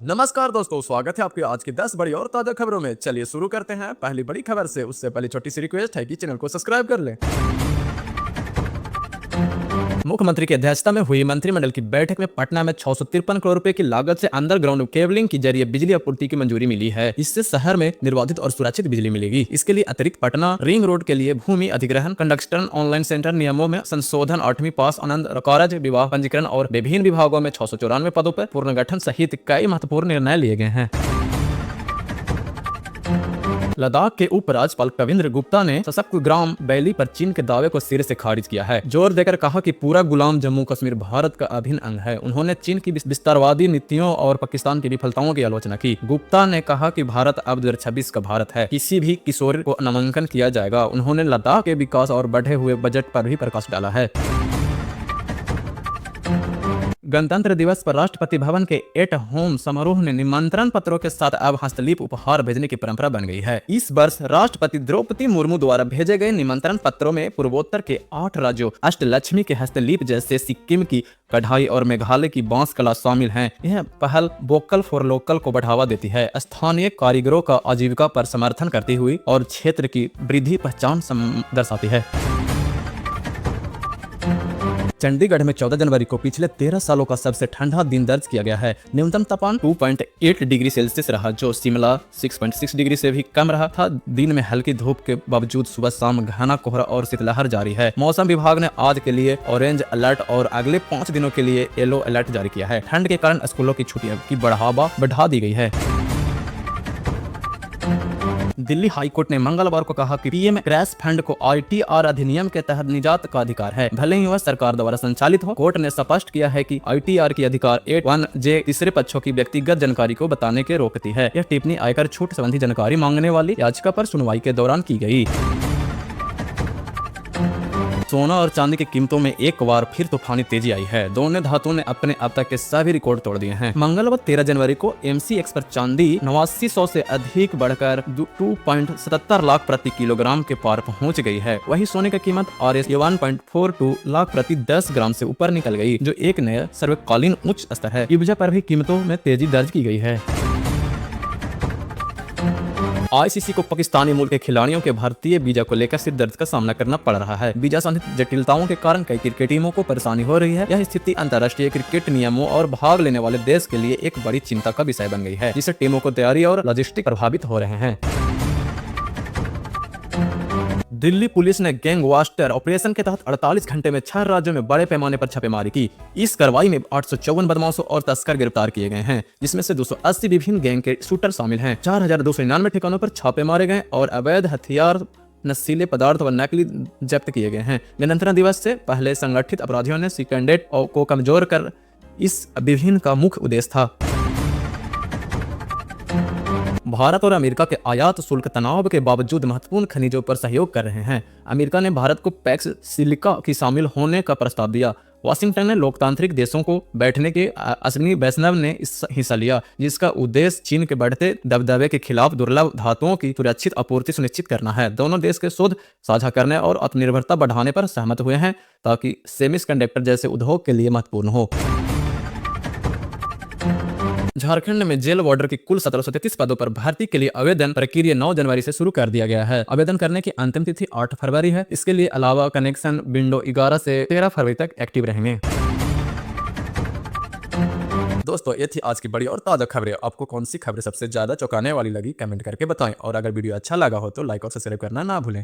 नमस्कार दोस्तों, स्वागत है आपके आज की 10 बड़ी और ताजा खबरों में। चलिए शुरू करते हैं पहली बड़ी खबर से। उससे पहले छोटी सी रिक्वेस्ट है कि चैनल को सब्सक्राइब कर लें। मुख्यमंत्री की अध्यक्षता में हुई मंत्रिमंडल की बैठक में पटना में 653 करोड़ रुपए की लागत से अंडरग्राउंड केबलिंग के जरिए बिजली आपूर्ति की मंजूरी मिली है। इससे शहर में निर्बाधित और सुरक्षित बिजली मिलेगी। इसके लिए अतिरिक्त पटना रिंग रोड के लिए भूमि अधिग्रहण, कंडक्शन, ऑनलाइन सेंटर नियमों में संशोधन, 8वीं पास, आनंद कार्य, विवाह पंजीकरण और विभिन्न विभागों में 694 पदों पर पुनर्गठन सहित कई महत्वपूर्ण निर्णय लिए गए हैं। लद्दाख के उपराज्यपाल कविंद्र गुप्ता ने सशक्त ग्राम बैली पर चीन के दावे को सिरे से खारिज किया है। जोर देकर कहा कि पूरा गुलाम जम्मू कश्मीर भारत का अभिन्न अंग है। उन्होंने चीन की विस्तारवादी नीतियों और पाकिस्तान की विफलताओं की आलोचना की। गुप्ता ने कहा कि भारत अब 2026 का भारत है, किसी भी किशोर को नामांकन किया जाएगा। उन्होंने लद्दाख के विकास और बढ़े हुए बजट पर भी प्रकाश डाला है। गणतंत्र दिवस पर राष्ट्रपति भवन के एट होम समारोह ने निमंत्रण पत्रों के साथ अब हस्तलिपि उपहार भेजने की परंपरा बन गई है। इस वर्ष राष्ट्रपति द्रौपदी मुर्मू द्वारा भेजे गए निमंत्रण पत्रों में पूर्वोत्तर के 8 राज्यों अष्टलक्ष्मी के हस्तलिपि जैसे सिक्किम की कढ़ाई और मेघालय की बांस कला शामिल हैं। यह पहल वोकल फॉर लोकल को बढ़ावा देती है, स्थानीय कारीगरों का आजीविका पर समर्थन करती हुई और क्षेत्र की वृद्धि पहचान दर्शाती है। चंडीगढ़ में 14 जनवरी को पिछले 13 सालों का सबसे ठंडा दिन दर्ज किया गया है। न्यूनतम तापमान 2.8 डिग्री सेल्सियस रहा, जो शिमला 6.6 डिग्री से भी कम रहा था। दिन में हल्की धूप के बावजूद सुबह शाम घना कोहरा और शीतलहर जारी है। मौसम विभाग ने आज के लिए ऑरेंज अलर्ट और अगले 5 दिनों के लिए येलो अलर्ट जारी किया है। ठंड के कारण स्कूलों की छुट्टियों की बढ़ा दी गई है। दिल्ली हाईकोर्ट ने मंगलवार को कहा कि पीएम क्रैश फंड को आईटीआर अधिनियम के तहत निजात का अधिकार है, भले ही वह सरकार द्वारा संचालित हो। कोर्ट ने स्पष्ट किया है कि आईटीआर की अधिकार 81J तीसरे पक्षों की व्यक्तिगत जानकारी को बताने के रोकती है। यह टिप्पणी आयकर छूट संबंधी जानकारी मांगने वाली याचिका पर सुनवाई के दौरान की गई। सोना और चांदी की कीमतों में एक बार फिर तूफानी तेजी आई है। दोनों धातुओं ने अपने अब तक के सभी रिकॉर्ड तोड़ दिए हैं। मंगलवार 13 जनवरी को MCX पर चांदी 8900 से अधिक बढ़कर 2.77 लाख प्रति किलोग्राम के पार पहुंच गई है। वही सोने की कीमत RS 1.42 लाख प्रति 10 ग्राम से ऊपर निकल गई, जो एक नया सर्वकालीन उच्च स्तर है। ईबजा पर भी कीमतों में तेजी दर्ज की गई है। ICC को पाकिस्तानी मूल के खिलाड़ियों के भारतीय वीजा को लेकर सिर दर्द का सामना करना पड़ रहा है। वीजा संबंधित जटिलताओं के कारण कई क्रिकेट टीमों को परेशानी हो रही है। यह स्थिति अंतर्राष्ट्रीय क्रिकेट नियमों और भाग लेने वाले देश के लिए एक बड़ी चिंता का विषय बन गई है, जिससे टीमों को तैयारी और लॉजिस्टिक प्रभावित हो रहे हैं। दिल्ली पुलिस ने गैंगवास्टर ऑपरेशन के तहत 48 घंटे में 6 राज्यों में बड़े पैमाने पर छापेमारी की। इस कार्रवाई में 854 बदमाशों और तस्कर गिरफ्तार किए गए हैं, जिसमें से 280 विभिन्न गैंग के शूटर शामिल हैं। 4299 ठिकानों पर छापे मारे गए और अवैध हथियार, नशीले पदार्थ व नकली जब्त किए गए हैं। गणतंत्र दिवस से पहले संगठित अपराधियों ने सिकंडेट को कमजोर कर इस अभियान का मुख्य उद्देश्य था। भारत और अमेरिका के आयात शुल्क तनाव के बावजूद महत्वपूर्ण खनिजों पर सहयोग कर रहे हैं। अमेरिका ने भारत को पैक्स सिलिका की शामिल होने का प्रस्ताव दिया। वाशिंगटन ने लोकतांत्रिक देशों को बैठने के अश्विनी वैष्णव ने हिस्सा लिया, जिसका उद्देश्य चीन के बढ़ते दबदबे के खिलाफ दुर्लभ धातुओं की सुरक्षित आपूर्ति सुनिश्चित करना है। दोनों देश के शोध साझा करने और आत्मनिर्भरता बढ़ाने पर सहमत हुए हैं, ताकि सेमीकंडक्टर जैसे उद्योग के लिए महत्वपूर्ण हो। झारखंड में जेल वार्डर की कुल 1733 पदों पर भर्ती के लिए आवेदन प्रक्रिया 9 जनवरी से शुरू कर दिया गया है। आवेदन करने की अंतिम तिथि 8 फरवरी है। इसके लिए अलावा कनेक्शन विंडो 11 से 13 फरवरी तक एक्टिव रहेंगे। दोस्तों, ये थी आज की बड़ी और ताजा खबरें। आपको कौन सी खबरें सबसे ज्यादा चौंकाने वाली लगी, कमेंट करके बताएं। और अगर वीडियो अच्छा लगा हो तो लाइक और सब्सक्राइब करना ना भूलें।